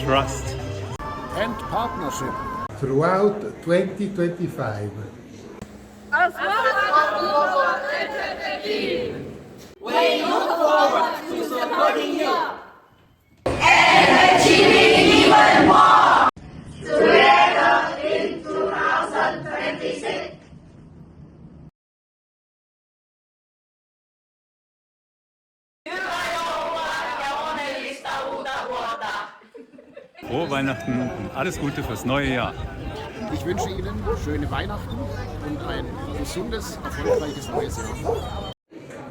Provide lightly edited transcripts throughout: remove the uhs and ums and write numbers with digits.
trust and partnership throughout 2025. As well as Eltete team, we look forward to supporting you and achieving even more together in 2026. Frohe Weihnachten und alles Gute fürs neue Jahr. Ich wünsche Ihnen schöne Weihnachten und ein gesundes, erfolgreiches neues Jahr.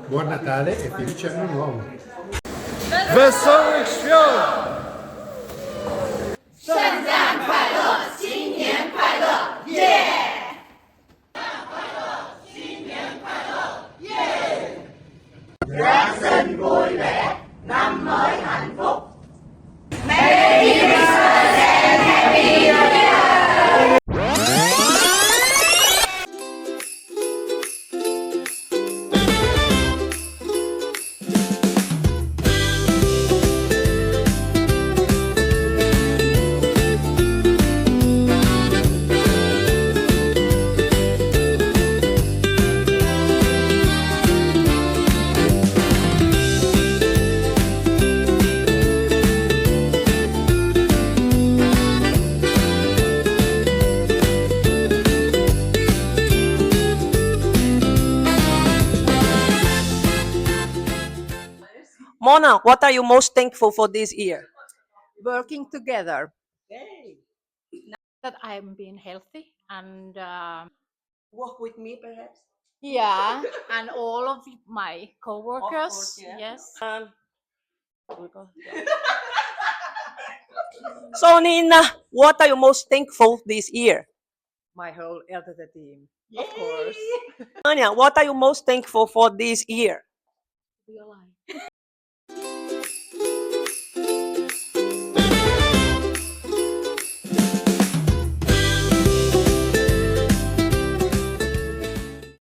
Buon Natale e felice anno nuovo! Wesołych świąt! 圣诞快乐，新年快乐，耶！Giáng sinh vui vẻ, năm mới hạnh phúc. Merry Christmas and Happy New Year! Mona, what are you most thankful for this year? Working together. That I'm being healthy and Work with me, perhaps. yeah, and all of my co-workers. course, yeah. Yes. So, Nina, what are you most thankful this year? My whole Eltete team, of course. Anya, what are you most thankful for this year? Be alive.